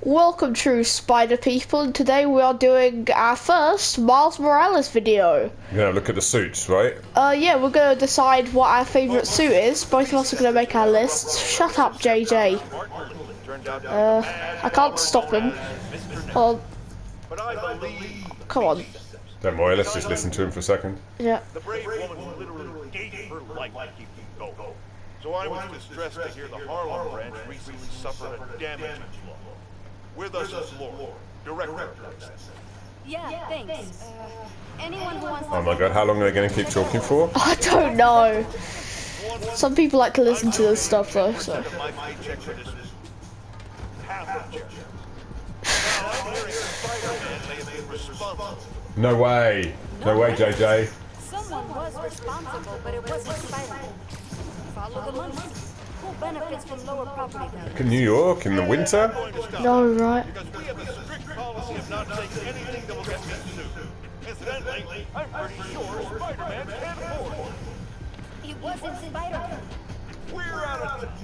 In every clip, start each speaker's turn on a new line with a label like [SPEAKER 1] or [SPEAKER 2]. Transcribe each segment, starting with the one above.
[SPEAKER 1] Welcome true spider people, and today we are doing our first Miles Morales video.
[SPEAKER 2] You're gonna look at the suits, right?
[SPEAKER 1] Yeah, we're gonna decide what our favourite suit is. Both of us are gonna make our lists. Shut up, JJ. I can't stop him. Well, come on.
[SPEAKER 2] Don't worry, let's just listen to him for a second.
[SPEAKER 1] Yeah.
[SPEAKER 3] The brave woman literally gave her life to keep you going. So I was distressed to hear the Harlem branch recently suffered a damage blow. With us is Laura, director.
[SPEAKER 4] Yeah, thanks. Anyone who wants
[SPEAKER 2] Oh my god, how long are they gonna keep talking for?
[SPEAKER 1] I don't know. Some people like to listen to this stuff though, so.
[SPEAKER 3] My paycheck for this half of check. Now I'm hearing Spider-Man may have been responsible.
[SPEAKER 2] No way. No way, JJ.
[SPEAKER 4] someone was responsible, but it wasn't Spider-Man. Follow the money. Who benefits from lower property values?
[SPEAKER 2] In New York in the winter?
[SPEAKER 1] No, right.
[SPEAKER 3] Because we have a strict policy of not taking anything that will get me sued. Incidentally, I'm pretty sure Spider-Man can't afford it.
[SPEAKER 4] It wasn't Spider-Man.
[SPEAKER 3] We're out of time.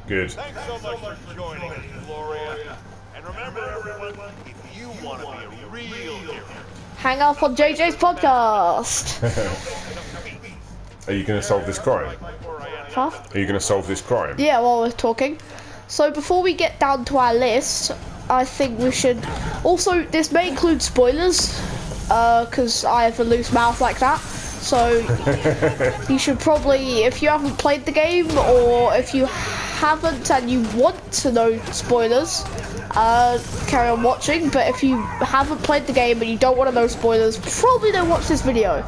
[SPEAKER 2] Good.
[SPEAKER 3] Thanks so much for joining us, Gloria. And remember, everyone, if you want to be a real hero,
[SPEAKER 1] Hang up on JJ's podcast.
[SPEAKER 2] Are you gonna solve this crime?
[SPEAKER 1] Huh?
[SPEAKER 2] Are you gonna solve this crime?
[SPEAKER 1] Yeah, while we're talking. So before we get down to our list, I think we should... Also, this may include spoilers, because I have a loose mouth like that. So you should probably, if you haven't played the game, or if you haven't and you want to know spoilers, carry on watching. But if you haven't played the game and you don't want to know spoilers, probably don't watch this video.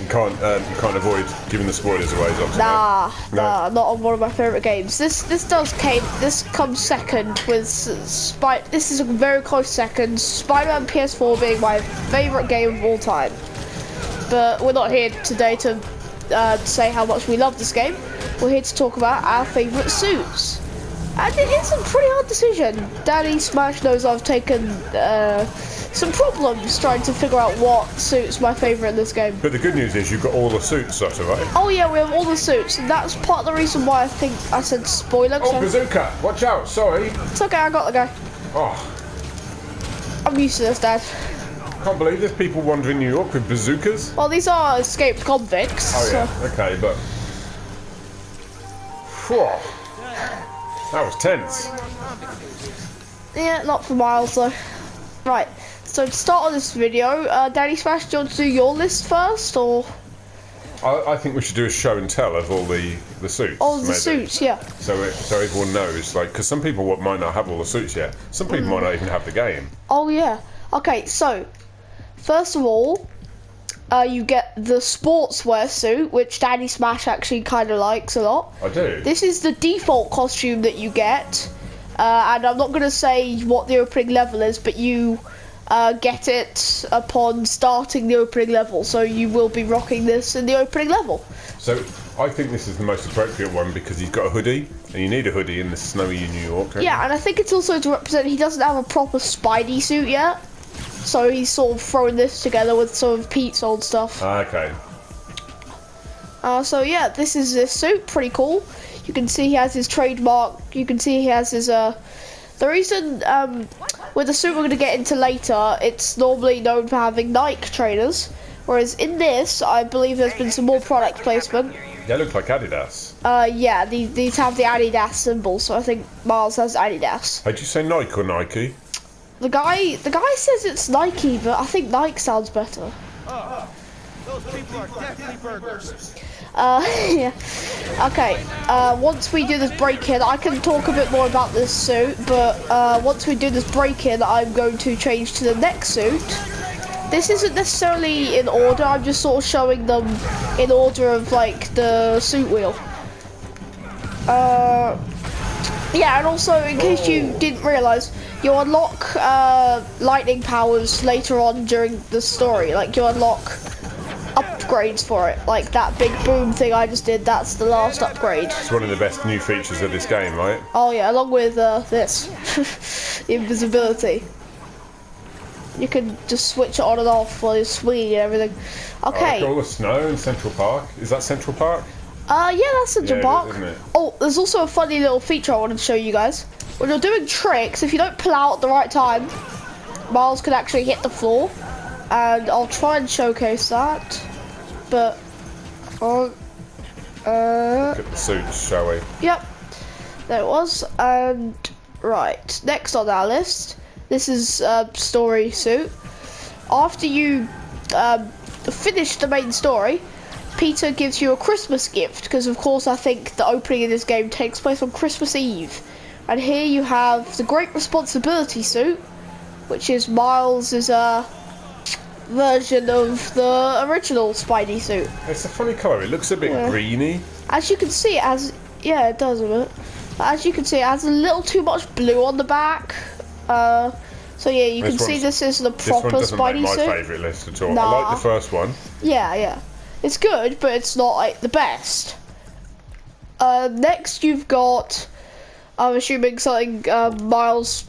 [SPEAKER 2] You can't avoid giving the spoilers away, obviously.
[SPEAKER 1] Nah,
[SPEAKER 2] No.
[SPEAKER 1] not on one of my favourite games. This comes second with this is a very close second. Spider-Man PS4 being my favourite game of all time. But we're not here today to say how much we love this game. We're here to talk about our favourite suits. And it is a pretty hard decision. Daddy Smash knows I've taken some problems trying to figure out what suit's my favourite in this game.
[SPEAKER 2] But the good news is you've got all the suits, sort of, right?
[SPEAKER 1] Oh yeah, we have all the suits, and that's part of the reason why I think I said spoiler.
[SPEAKER 2] Oh, bazooka! Watch out, sorry.
[SPEAKER 1] It's okay, I got the guy.
[SPEAKER 2] Oh,
[SPEAKER 1] I'm used to this, Dad.
[SPEAKER 2] can't believe there's people wandering New York with bazookas.
[SPEAKER 1] Well, these are escaped convicts.
[SPEAKER 2] Oh yeah,
[SPEAKER 1] So.
[SPEAKER 2] okay, but... Whew. That was tense.
[SPEAKER 1] Yeah, not for Miles though. Right, so to start on this video, Daddy Smash, do you want to do your list first, or?
[SPEAKER 2] I think we should do a show and tell of all the suits.
[SPEAKER 1] Oh, the
[SPEAKER 2] maybe.
[SPEAKER 1] suits, yeah.
[SPEAKER 2] So everyone knows, like, because some people might not have all the suits yet. Some people might not even have the game.
[SPEAKER 1] Oh yeah. Okay, so first of all, you get the sportswear suit, which Daddy Smash actually kind of likes a lot.
[SPEAKER 2] I do.
[SPEAKER 1] This is the default costume that you get, and I'm not going to say what the opening level is, but you get it upon starting the opening level, so you will be rocking this in the opening level.
[SPEAKER 2] So I think this is the most appropriate one because he's got a hoodie, and you need a hoodie in the snowy New York. don't you?
[SPEAKER 1] Yeah, and I think it's also to represent he doesn't have a proper Spidey suit yet, so he's sort of thrown this together with some of Pete's old stuff.
[SPEAKER 2] Okay.
[SPEAKER 1] So yeah, this is this suit, pretty cool. You can see he has his trademark, you can see he has his, the reason, with the suit we're going to get into later, it's normally known for having Nike trainers, whereas in this, I believe there's been some more product placement.
[SPEAKER 2] They look like Adidas.
[SPEAKER 1] Yeah, these have the Adidas symbol, so I think Miles has Adidas.
[SPEAKER 2] Did you say Nike or Nike?
[SPEAKER 1] The guy says it's Nike, but I think Nike sounds better.
[SPEAKER 3] those people are definitely burglars.
[SPEAKER 1] Yeah. Okay, once we do this break-in, I can talk a bit more about this suit, but once we do this break-in, I'm going to change to the next suit. This isn't necessarily in order, I'm just sort of showing them in order of, like, the suit wheel. Yeah, and also, in case you didn't realise, you unlock lightning powers later on during the story. Like, you unlock upgrades for it. Like that big boom thing I just did, that's the last upgrade.
[SPEAKER 2] It's one of the best new features of this game, right?
[SPEAKER 1] Oh yeah, along with this. The invisibility. You can just switch it on and off while you're swinging and everything. Okay.
[SPEAKER 2] I like all the snow in Central Park. Is that Central Park?
[SPEAKER 1] Yeah, that's Central
[SPEAKER 2] Yeah, it
[SPEAKER 1] Park.
[SPEAKER 2] is, isn't it?
[SPEAKER 1] Oh, there's also a funny little feature I wanted to show you guys. when you're doing tricks, if you don't pull out at the right time, Miles can actually hit the floor. And I'll try and showcase that. But,
[SPEAKER 2] Look at the suits, shall we?
[SPEAKER 1] yep, there it was. And right, next on our list, this is story suit. After you finish the main story, Peter gives you a Christmas gift, because of course I think the opening of this game takes place on Christmas Eve. And here you have the Great Responsibility suit, which is Miles' version of the original Spidey suit.
[SPEAKER 2] It's a funny colour. It looks a bit greeny.
[SPEAKER 1] As you can see, it has, yeah, it does a bit. As you can see, it has a little too much blue on the back. So yeah, you can see this is the proper
[SPEAKER 2] This one doesn't
[SPEAKER 1] Spidey
[SPEAKER 2] make my
[SPEAKER 1] suit.
[SPEAKER 2] favourite list at all.
[SPEAKER 1] Nah.
[SPEAKER 2] I like the first one.
[SPEAKER 1] Yeah, it's good, but it's not like the best. Next, you've got, I'm assuming something Miles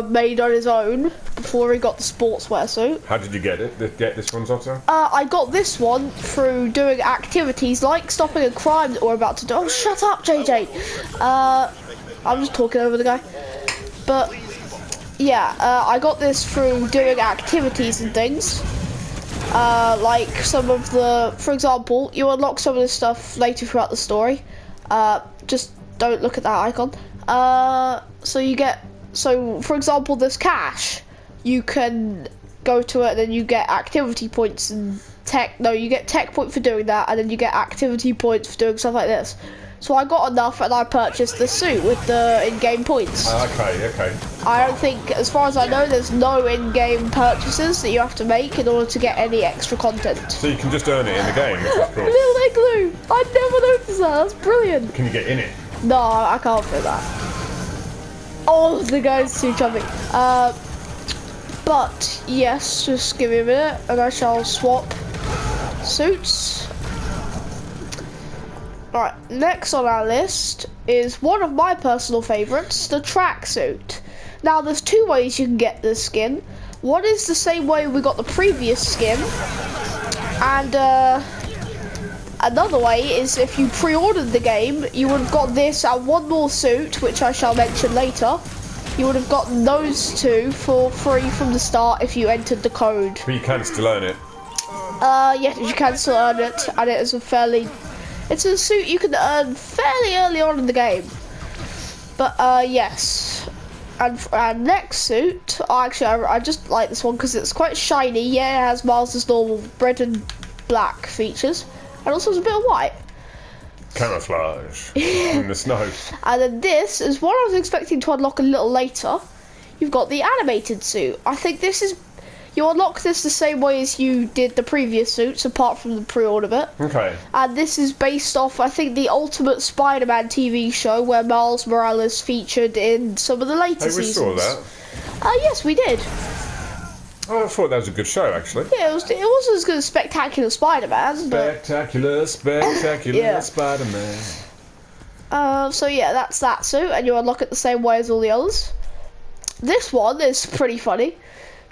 [SPEAKER 1] made on his own before he got the sportswear suit.
[SPEAKER 2] How did you get it? Get this one, Zotter?
[SPEAKER 1] I got this one through doing activities like stopping a crime that we're about to do. Oh, shut up, JJ. I'm just talking over the guy. But yeah, I got this through doing activities and things. Like some of the, for example, you unlock some of this stuff later throughout the story. Just don't look at that icon. So for example, this cache, you can go to it and then you get activity points and you get tech point for doing that, and then you get activity points for doing stuff like this. So I got enough and I purchased the suit with the in-game points.
[SPEAKER 2] Okay.
[SPEAKER 1] I don't think, as far as I know, there's no in-game purchases that you have to make in order to get any extra content.
[SPEAKER 2] So you can just earn it in the game, which is cool.
[SPEAKER 1] Little igloo! I never noticed that, that's brilliant!
[SPEAKER 2] Can you get in it?
[SPEAKER 1] No, I can't do that. Oh, the guy's too chubby. But, yes, just give me a minute and I shall swap suits. Right, next on our list is one of my personal favourites, the tracksuit. Now, there's two ways you can get this skin. One is the same way we got the previous skin, and another way is if you pre-ordered the game, you would have got this and one more suit, which I shall mention later. You would have gotten those two for free from the start if you entered the code.
[SPEAKER 2] But you can still earn it.
[SPEAKER 1] Yes, you can still earn it, and it is it's a suit you can earn fairly early on in the game. But yes, and next suit, I just like this one because it's quite shiny. Yeah, it has Miles' normal red and black features, and also has a bit of white.
[SPEAKER 2] Camouflage in the snow.
[SPEAKER 1] And then this is what I was expecting to unlock a little later. You've got the animated suit. I think you unlock this the same way as you did the previous suits, apart from the pre-order bit.
[SPEAKER 2] Okay.
[SPEAKER 1] And this is based off, I think, the Ultimate Spider-Man TV show where Miles Morales featured in some of the later
[SPEAKER 2] Hey, we
[SPEAKER 1] seasons.
[SPEAKER 2] saw that.
[SPEAKER 1] Yes, we did.
[SPEAKER 2] Oh, I thought that was a good show, actually.
[SPEAKER 1] Yeah, it wasn't as good as Spectacular Spider-Man, but...
[SPEAKER 2] Spectacular
[SPEAKER 1] Yeah.
[SPEAKER 2] Spider-Man.
[SPEAKER 1] So yeah, that's that suit, and you unlock it the same way as all the others. This one is pretty funny.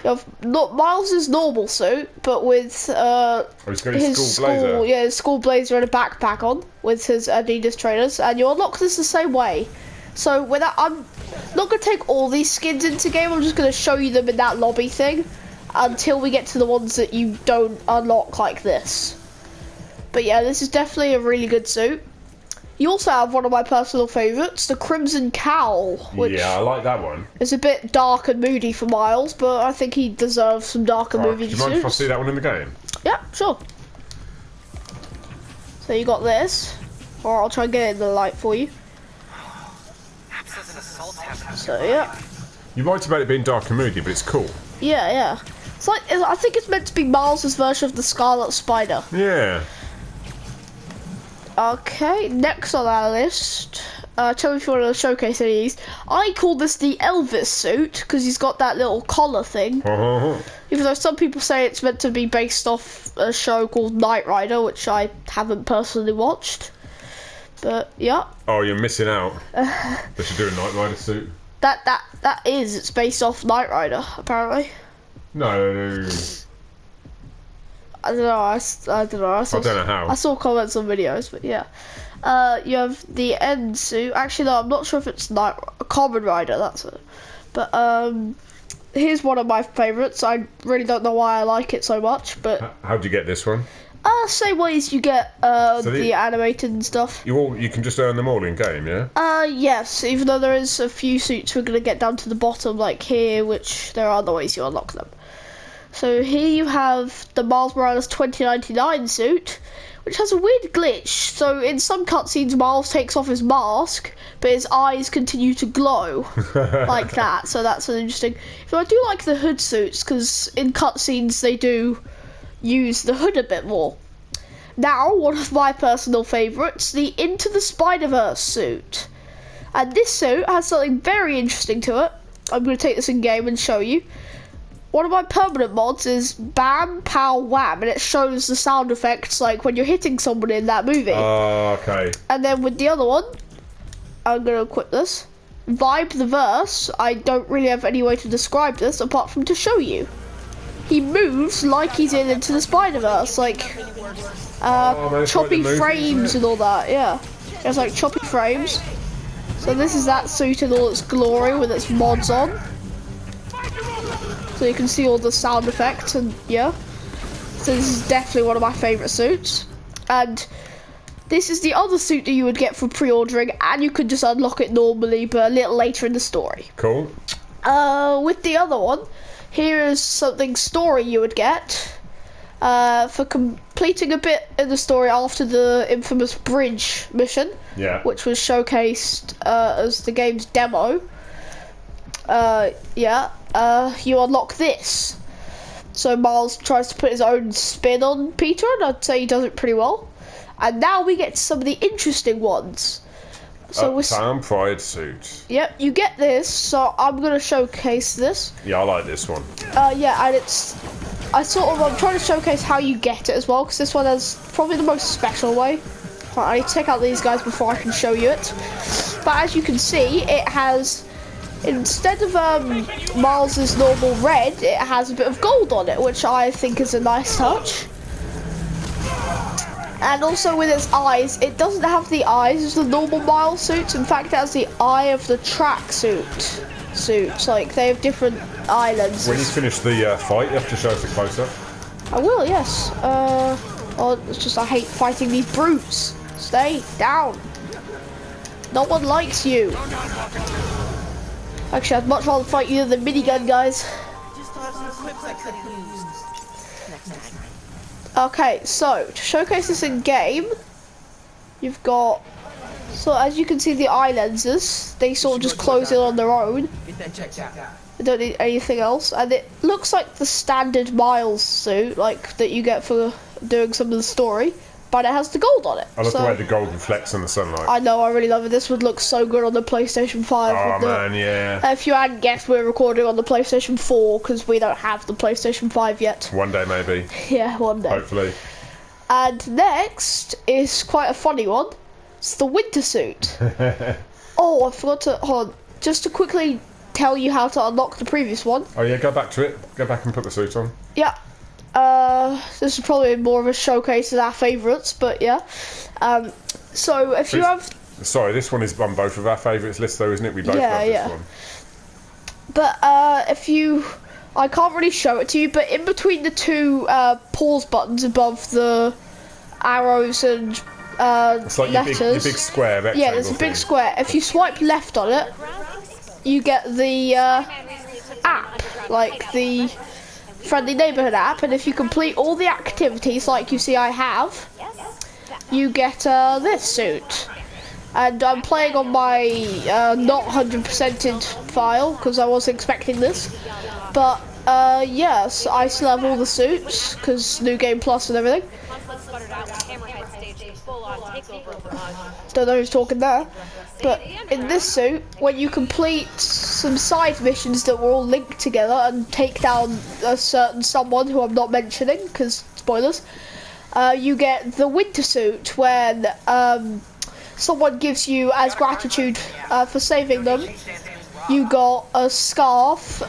[SPEAKER 1] You have Miles' normal suit, but with
[SPEAKER 2] He's got his school blazer.
[SPEAKER 1] his school blazer and a backpack on with his Adidas trainers, and you unlock this the same way. So I'm not gonna take all these skins into game. I'm just gonna show you them in that lobby thing until we get to the ones that you don't unlock like this. But yeah, this is definitely a really good suit. You also have one of my personal favourites, the Crimson Cowl, which
[SPEAKER 2] Yeah, I like that one.
[SPEAKER 1] is a bit dark and moody for Miles, but I think he deserves some dark and
[SPEAKER 2] Do
[SPEAKER 1] moody
[SPEAKER 2] you mind if I
[SPEAKER 1] suits.
[SPEAKER 2] see that one in the game?
[SPEAKER 1] Yeah, sure. So you got this, or I'll try and get it in the light for you. So yeah,
[SPEAKER 2] You might about it being dark and moody, but it's cool.
[SPEAKER 1] yeah. It's like, I think it's meant to be Miles' version of the Scarlet Spider.
[SPEAKER 2] Yeah.
[SPEAKER 1] Okay, next on our list, tell me if you want to showcase any of these. I call this the Elvis suit, because he's got that little collar thing. Even though some people say it's meant to be based off a show called Knight Rider, which I haven't personally watched. But, yeah.
[SPEAKER 2] Oh, you're missing out. They should do a Knight Rider suit.
[SPEAKER 1] It's based off Knight Rider, apparently.
[SPEAKER 2] No.
[SPEAKER 1] I don't know, I don't know.
[SPEAKER 2] I don't know how.
[SPEAKER 1] I saw comments on videos, but yeah. You have the end suit. Actually, no, I'm not sure if it's Night Common Rider. That's it. But here's one of my favourites. I really don't know why I like it so much, but
[SPEAKER 2] How'd you get this one?
[SPEAKER 1] same way as you get the animated and stuff.
[SPEAKER 2] You can just earn them all in game, yeah?
[SPEAKER 1] Yes, even though there is a few suits we're going to get down to the bottom, like here, which there are other ways you unlock them. So here you have the Miles Morales 2099 suit, which has a weird glitch. So in some cutscenes, Miles takes off his mask, but his eyes continue to glow like that. So that's an interesting. So I do like the hood suits, because in cutscenes they do use the hood a bit more. Now, one of my personal favourites, the Into the Spider-Verse suit. And this suit has something very interesting to it. I'm going to take this in game and show you. One of my permanent mods is Bam Pow Wham, and it shows the sound effects like when you're hitting someone in that movie.
[SPEAKER 2] Oh, okay.
[SPEAKER 1] And then with the other one, I'm going to equip this. Vibe the Verse, I don't really have any way to describe this apart from to show you. He moves like he's Into the Spider-Verse, like choppy frames and all that, yeah. It has like choppy frames. So this is that suit in all its glory with its mods on. So you can see all the sound effects and yeah. So this is definitely one of my favourite suits. And this is the other suit that you would get for pre-ordering, and you could just unlock it normally but a little later in the story.
[SPEAKER 2] Cool.
[SPEAKER 1] With the other one, here is something story you would get for completing a bit in the story after the infamous bridge mission, which was showcased as the game's demo. You unlock this. So Miles tries to put his own spin on Peter, and I'd say he does it pretty well. And now we get to some of the interesting ones. So
[SPEAKER 2] Uptown Pride suit.
[SPEAKER 1] Yep, you get this, so I'm going to showcase this.
[SPEAKER 2] Yeah, I like this one.
[SPEAKER 1] Yeah, and I'm trying to showcase how you get it as well, because this one has probably the most special way. Right, I need to take out these guys before I can show you it. But as you can see, it has, instead of Miles's normal red, it has a bit of gold on it, which I think is a nice touch. And also with its eyes, it doesn't have the eyes as the normal Miles suits. In fact, it has the eye of the track suits. Like, they have different eye lenses.
[SPEAKER 2] When you finish the fight, you have to show us a close-up.
[SPEAKER 1] I will, yes. It's just I hate fighting these brutes. Stay down. No one likes you. Actually, I'd much rather fight you than the minigun guys.
[SPEAKER 5] Just thought some clips I could have used. Next time.
[SPEAKER 1] Okay, so to showcase this in game, you've got, so as you can see, the eye lenses, they sort of just close in on their own.
[SPEAKER 5] Get that checked out.
[SPEAKER 1] I don't need anything else, and it looks like the standard Miles suit, like that you get for doing some of the story, but it has the gold on it.
[SPEAKER 2] I love the way the gold reflects in the sunlight.
[SPEAKER 1] I know, I really love it. This would look so good on the PlayStation 5.
[SPEAKER 2] Oh man, yeah.
[SPEAKER 1] If you hadn't guessed, we're recording on the PlayStation 4 because we don't have the PlayStation 5 yet.
[SPEAKER 2] One day maybe.
[SPEAKER 1] Yeah, one day.
[SPEAKER 2] Hopefully.
[SPEAKER 1] And next is quite a funny one. It's the winter suit. Oh, I forgot to, hold on, just to quickly tell you how to unlock the previous one.
[SPEAKER 2] Oh yeah, go back to it. Go back and put the suit on.
[SPEAKER 1] Yeah. This is probably more of a showcase of our favourites, but yeah. So if you have...
[SPEAKER 2] Sorry, this one is on both of our favourites list though, isn't it? We both love this one.
[SPEAKER 1] But if you... I can't really show it to you, but in between the two pause buttons above the arrows and
[SPEAKER 2] it's like
[SPEAKER 1] letters...
[SPEAKER 2] your big square rectangle.
[SPEAKER 1] Yeah, there's a big square. If you swipe left on it, you get the app, like the Friendly Neighbourhood app, and if you complete all the activities like you see I have, you get this suit. And I'm playing on my not 100%ed file because I wasn't expecting this, but yes, I still have all the suits because New Game Plus and everything. Don't know who's talking there. But in this suit, when you complete some side missions that were all linked together and take down a certain someone who I'm not mentioning, because spoilers, you get the winter suit when someone gives you as gratitude for saving them. You got a scarf,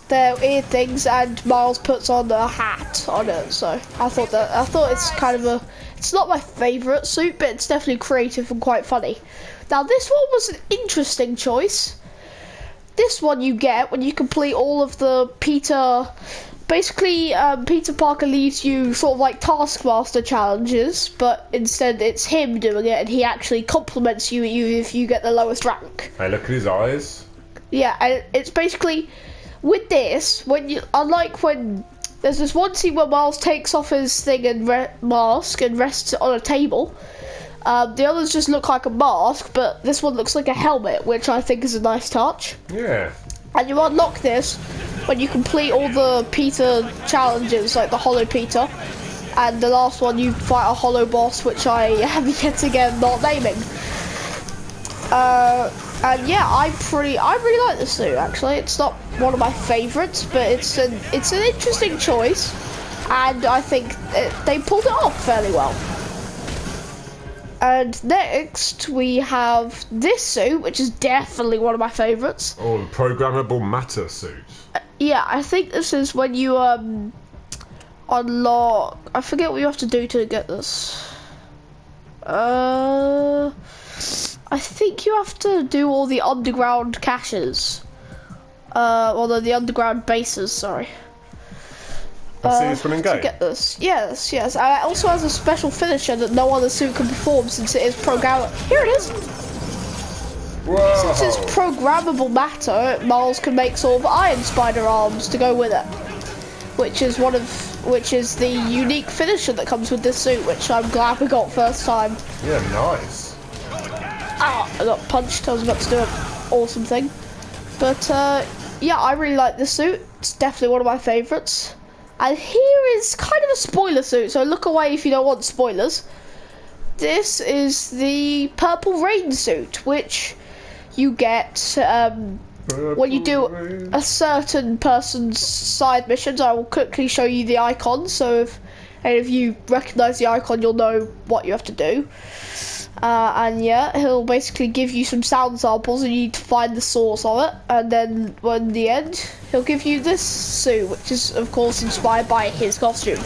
[SPEAKER 1] their ear things, and Miles puts on a hat on it. So I thought it's kind of It's not my favourite suit, but it's definitely creative and quite funny. Now this one was an interesting choice. This one you get when you complete all of the Peter... Basically, Peter Parker leaves you sort of like Taskmaster challenges, but instead it's him doing it, and he actually compliments you if you get the lowest rank.
[SPEAKER 2] Hey, look at his eyes.
[SPEAKER 1] Yeah, and it's basically with this, unlike when there's this one scene where Miles takes off his thing and mask and rests it on a table. The others just look like a mask, but this one looks like a helmet, which I think is a nice touch.
[SPEAKER 2] Yeah.
[SPEAKER 1] And you unlock this when you complete all the Peter challenges, like the Hollow Peter. And the last one, you fight a Hollow boss, which I am yet again not naming. And yeah, I really like this suit. Actually, it's not one of my favourites, but it's an interesting choice, and I think they pulled it off fairly well. And next we have this suit, which is definitely one of my favourites.
[SPEAKER 2] Oh, the programmable matter suit.
[SPEAKER 1] Yeah, I think this is when you unlock. I forget what you have to do to get this. I think you have to do all the underground caches. Although the underground bases, sorry.
[SPEAKER 2] I see this one in game.
[SPEAKER 1] To get this. Yes. And it also has a special finisher that no other suit can perform since it is programmable. Here it is.
[SPEAKER 2] Whoa.
[SPEAKER 1] Since it's programmable matter, Miles can make sort of Iron Spider arms to go with it. Which is the unique finisher that comes with this suit, which I'm glad we got first time.
[SPEAKER 2] Yeah, nice.
[SPEAKER 1] Ah, I got punched. I was about to do an awesome thing. But yeah, I really like this suit. It's definitely one of my favourites. And here is kind of a spoiler suit, so look away if you don't want spoilers. This is the Purple Rain suit, which you get when you do a certain person's side missions. I will quickly show you the icon, so if any of you recognise the icon, you'll know what you have to do. And yeah, he'll basically give you some sound samples and you need to find the source of it, and then in the end he'll give you this suit, which is of course inspired by his costume,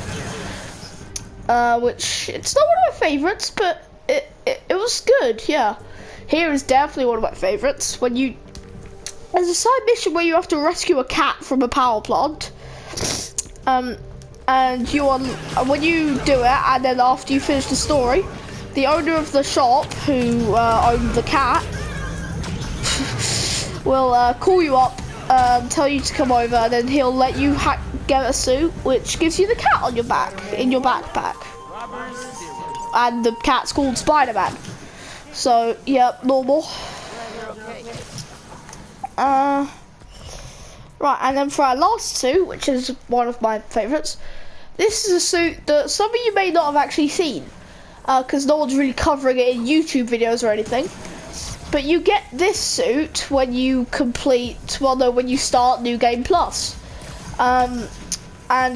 [SPEAKER 1] which it's not one of my favourites, but it was good. Yeah, here is definitely one of my favourites. When there's a side mission where you have to rescue a cat from a power plant, and when you do it, and then after you finish the story, the owner of the shop who owned the cat will call you up, tell you to come over, and then he'll let you get a suit which gives you the cat on your back, in your backpack. And the cat's called Spider-Man. So, yeah, normal. Right, and then for our last suit, which is one of my favourites, this is a suit that some of you may not have actually seen, because no one's really covering it in YouTube videos or anything. But you get this suit when you when you start New Game Plus. And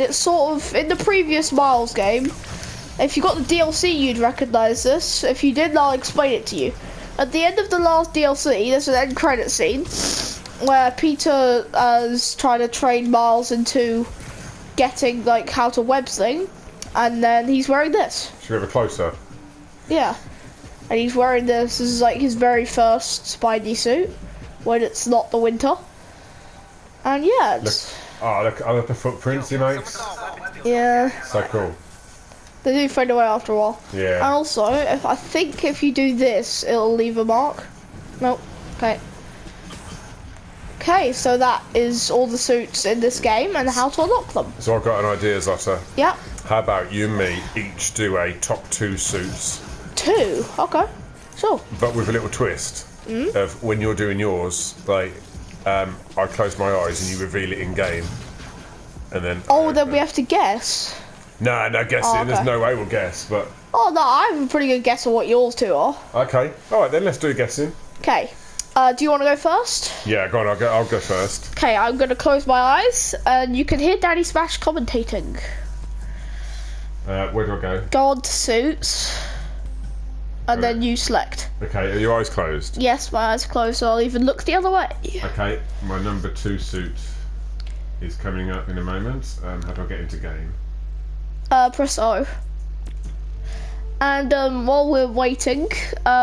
[SPEAKER 1] it's sort of, in the previous Miles game, if you got the DLC you'd recognise this. If you didn't, I'll explain it to you. At the end of the last DLC, there's an end credit scene where Peter is trying to train Miles into getting like how to web thing, and then he's wearing this.
[SPEAKER 2] Should we have a closer?
[SPEAKER 1] Yeah, and he's wearing this. This is like his very first Spidey suit when it's not the winter. And yeah, it's
[SPEAKER 2] Look at the footprints he makes.
[SPEAKER 1] yeah,
[SPEAKER 2] So cool.
[SPEAKER 1] they do fade away after a while.
[SPEAKER 2] Yeah.
[SPEAKER 1] And also, I think if you do this, it'll leave a mark. Nope. Okay. Okay, so that is all the suits in this game and how to unlock them.
[SPEAKER 2] So I've got an idea, Zotta.
[SPEAKER 1] Yep.
[SPEAKER 2] How about you and me each do a top 2 suits,
[SPEAKER 1] 2. Okay. Sure.
[SPEAKER 2] but with a little twist of when you're doing yours, like I close my eyes and you reveal it in game, and then.
[SPEAKER 1] Oh, then we have to guess.
[SPEAKER 2] No, guessing.
[SPEAKER 1] Oh, okay.
[SPEAKER 2] There's no way we'll guess, but
[SPEAKER 1] Oh no, I have a pretty good guess of what yours two are.
[SPEAKER 2] okay. All right then, let's do guessing.
[SPEAKER 1] Okay. Do you want to go first?
[SPEAKER 2] Yeah, go on. I'll go first.
[SPEAKER 1] Okay, I'm gonna close my eyes, and you can hear Danny Smash commentating.
[SPEAKER 2] Where do I go?
[SPEAKER 1] Go on to suits, and then you select.
[SPEAKER 2] Okay, are your eyes closed?
[SPEAKER 1] Yes, my eyes are closed, so I'll even look the other way.
[SPEAKER 2] Okay, my number 2 suit is coming up in a moment. How do I get into game?
[SPEAKER 1] Press O. And while we're waiting,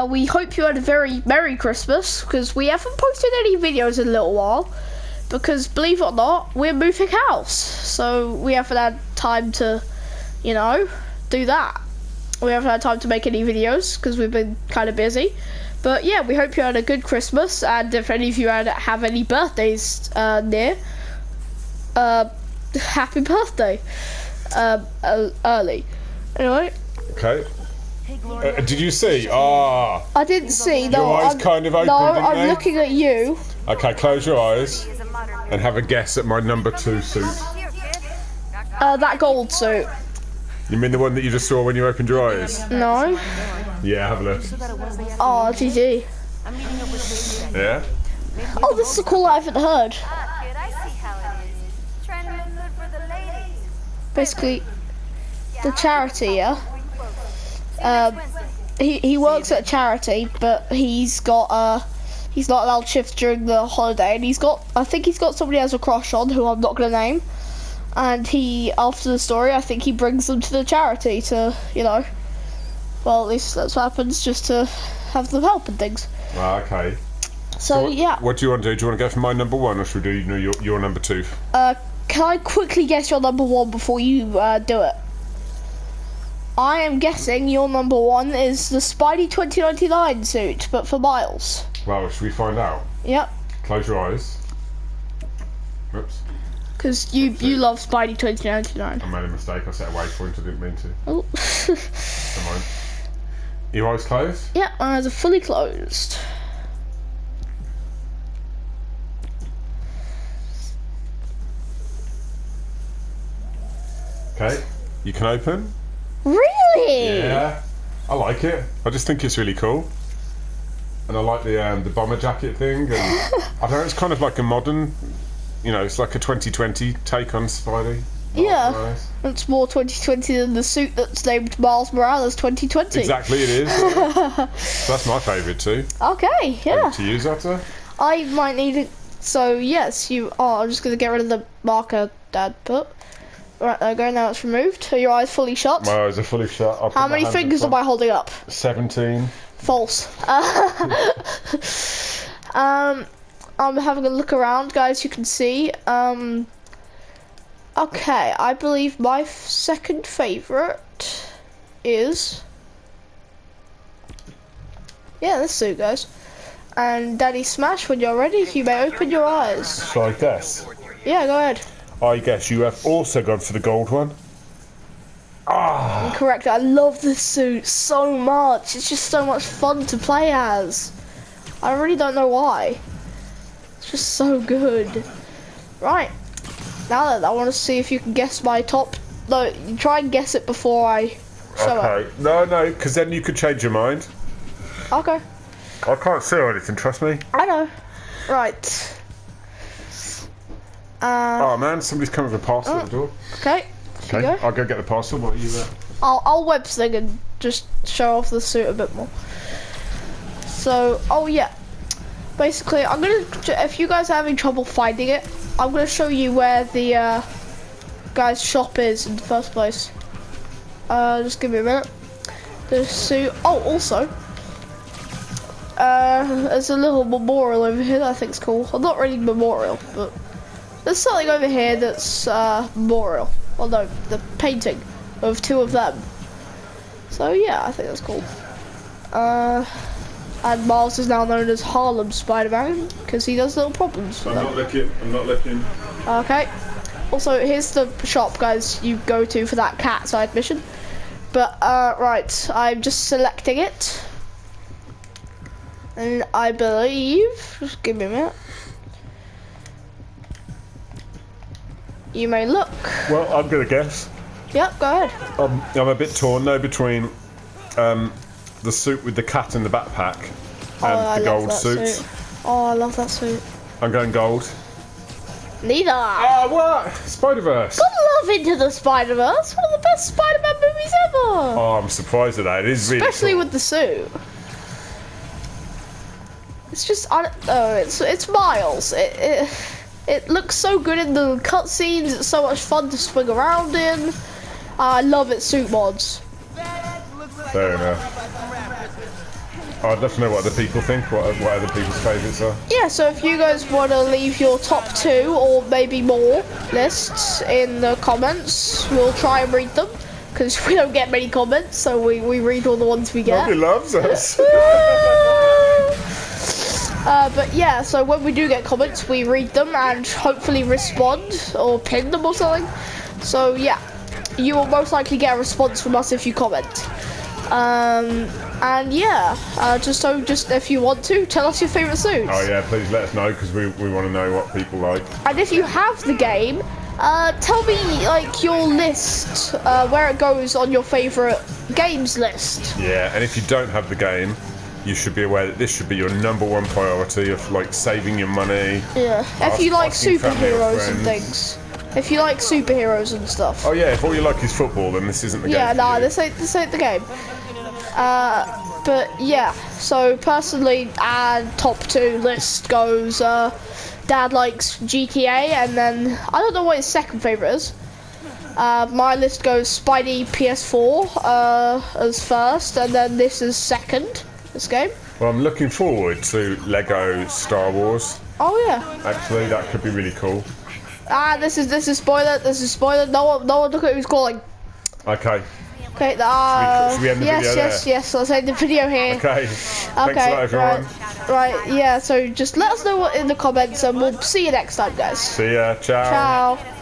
[SPEAKER 1] we hope you had a very Merry Christmas, because we haven't posted any videos in a little while, because believe it or not, we're moving house, so we haven't had time to, you know, do that. We haven't had time to make any videos, because we've been kind of busy. But yeah, we hope you had a good Christmas, and if any of you have any birthdays near, happy birthday, early. Anyway.
[SPEAKER 2] Okay. Did you see? Ah.
[SPEAKER 1] I didn't see. No,
[SPEAKER 2] Your eyes kind of opened,
[SPEAKER 1] no,
[SPEAKER 2] didn't
[SPEAKER 1] I'm
[SPEAKER 2] they?
[SPEAKER 1] looking at you.
[SPEAKER 2] Okay, close your eyes and have a guess at my number 2 suit.
[SPEAKER 1] That gold suit.
[SPEAKER 2] You mean the one that you just saw when you opened your eyes?
[SPEAKER 1] No.
[SPEAKER 2] Yeah, have a look.
[SPEAKER 1] Oh, GG.
[SPEAKER 2] Yeah?
[SPEAKER 1] Oh, this is a cool I haven't heard.
[SPEAKER 4] Ah, kid, I see how it is. Trying to look good for the ladies.
[SPEAKER 1] Basically, the charity, yeah? He works at a charity, but he's not allowed shifts during the holiday, and I think he's got somebody he has a crush on, who I'm not gonna name. And after the story, I think he brings them to the charity to, you know, well, at least that's what happens, just to have them help and things.
[SPEAKER 2] Ah, okay.
[SPEAKER 1] So yeah.
[SPEAKER 2] What do you want to do? Do you want to go for my number 1, or should we do your number 2?
[SPEAKER 1] Can I quickly guess your number 1 before you do it? I am guessing your number 1 is the Spidey 2099 suit, but for Miles.
[SPEAKER 2] Well, should we find out?
[SPEAKER 1] Yep.
[SPEAKER 2] Close your eyes. Oops.
[SPEAKER 1] Because you love Spidey 2099.
[SPEAKER 2] I made a mistake. I set a waypoint. I didn't mean to.
[SPEAKER 1] Oh.
[SPEAKER 2] Never mind. Your eyes closed?
[SPEAKER 1] Yeah, my eyes are fully closed.
[SPEAKER 2] Okay. You can open.
[SPEAKER 1] Really?
[SPEAKER 2] Yeah. I like it. I just think it's really cool. And I like the bomber jacket thing. And I don't know, it's kind of like a modern, you know, it's like a 2020 take on Spidey.
[SPEAKER 1] Yeah.
[SPEAKER 2] Nice.
[SPEAKER 1] It's more 2020 than the suit that's named Miles Morales 2020.
[SPEAKER 2] Exactly, it is. So that's my favourite too.
[SPEAKER 1] Okay, yeah.
[SPEAKER 2] To use that,
[SPEAKER 1] I might need it. So yes, you are. I'm just gonna get rid of the marker Dad put. Right, there we go. Now it's removed. Are your eyes fully shut?
[SPEAKER 2] My eyes are fully shut.
[SPEAKER 1] How many fingers am I holding up?
[SPEAKER 2] 17.
[SPEAKER 1] False. I'm having a look around, guys. You can see. Okay, I believe my second favourite is. Yeah, this suit, guys. And Daddy Smash, when you're ready, you may open your eyes.
[SPEAKER 2] Shall I guess?
[SPEAKER 1] Yeah, go ahead.
[SPEAKER 2] I guess you have also gone for the gold one. Ah.
[SPEAKER 1] Correct. I love this suit so much. It's just so much fun to play as. I really don't know why. It's just so good. Right. Now then, I want to see if you can guess my top. No, you try and guess it before I show
[SPEAKER 2] Okay.
[SPEAKER 1] it.
[SPEAKER 2] No, because then you could change your mind.
[SPEAKER 1] Okay.
[SPEAKER 2] I can't see anything, trust me.
[SPEAKER 1] I know. Right.
[SPEAKER 2] Oh man, somebody's coming with a parcel at the door.
[SPEAKER 1] Okay.
[SPEAKER 2] Okay,
[SPEAKER 1] Go.
[SPEAKER 2] I'll go get the parcel. What are you at?
[SPEAKER 1] I'll web sling and just show off the suit a bit more. So, oh yeah. Basically, I'm gonna. If you guys are having trouble finding it, I'm gonna show you where the guy's shop is in the first place. Just give me a minute. The suit. Oh, also, there's a little memorial over here that I think's cool. Well, not really memorial, but there's something over here that's memorial. Well, no, the painting of 2 of them. So yeah, I think that's cool. And Miles is now known as Harlem Spider-Man because he does little problems for
[SPEAKER 2] I'm
[SPEAKER 1] them.
[SPEAKER 2] not looking. I'm not looking.
[SPEAKER 1] Okay. Also, here's the shop, guys, you go to for that cat side mission. But, right, I'm just selecting it. And I believe, just give me a minute. You may look.
[SPEAKER 2] Well, I'm gonna guess.
[SPEAKER 1] Yep, go ahead.
[SPEAKER 2] I'm a bit torn though between the suit with the cat in the backpack and
[SPEAKER 1] I
[SPEAKER 2] the
[SPEAKER 1] love
[SPEAKER 2] gold
[SPEAKER 1] that
[SPEAKER 2] suits.
[SPEAKER 1] suit. Oh, I love that suit.
[SPEAKER 2] I'm going gold.
[SPEAKER 1] Neither.
[SPEAKER 2] Ah, what? Spider-Verse.
[SPEAKER 1] Got love Into the Spider-Verse. One of the best Spider-Man movies ever.
[SPEAKER 2] Oh, I'm surprised at that. It is really
[SPEAKER 1] Especially
[SPEAKER 2] cool.
[SPEAKER 1] with the suit. It's just, I don't know, it's Miles. It looks so good in the cutscenes. It's so much fun to swing around in. I love its suit mods.
[SPEAKER 2] So Fair enough. Oh, I'd love to know what other people think, what other people's favourites are.
[SPEAKER 1] Yeah, so if you guys want to leave your top 2 or maybe more lists in the comments, we'll try and read them. Because we don't get many comments, so we read all the ones we get.
[SPEAKER 2] Nobody loves us.
[SPEAKER 1] But yeah, so when we do get comments, we read them and hopefully respond or pin them or something. So yeah, you will most likely get a response from us if you comment. And yeah, just if you want to, tell us your favourite suits.
[SPEAKER 2] Oh yeah, please let us know because we want to know what people like.
[SPEAKER 1] And if you have the game, tell me like your list, where it goes on your favourite games list.
[SPEAKER 2] Yeah, and if you don't have the game, you should be aware that this should be your #1 priority of like saving your money.
[SPEAKER 1] Yeah, if you like
[SPEAKER 2] asking family or
[SPEAKER 1] superheroes and
[SPEAKER 2] friends.
[SPEAKER 1] things. If you like superheroes and stuff.
[SPEAKER 2] Oh yeah, if all you like is football, then this isn't the game.
[SPEAKER 1] Yeah,
[SPEAKER 2] for
[SPEAKER 1] nah,
[SPEAKER 2] you.
[SPEAKER 1] this ain't the game. But yeah, so personally, top 2 list goes, Dad likes GTA, and then, I don't know what his second favourite is. My list goes Spidey PS4, as first, and then this is second, this game.
[SPEAKER 2] Well, I'm looking forward to Lego Star Wars.
[SPEAKER 1] Oh yeah.
[SPEAKER 2] Actually, that could be really cool.
[SPEAKER 1] This is spoiler, no one look at who's calling.
[SPEAKER 2] Okay.
[SPEAKER 1] Okay,
[SPEAKER 2] should we end the video
[SPEAKER 1] yes, let's end the video here.
[SPEAKER 2] Okay. Thanks a lot, everyone.
[SPEAKER 1] Right, yeah, so just let us know what in the comments and we'll see you next time, guys.
[SPEAKER 2] See ya. Ciao.
[SPEAKER 1] Ciao.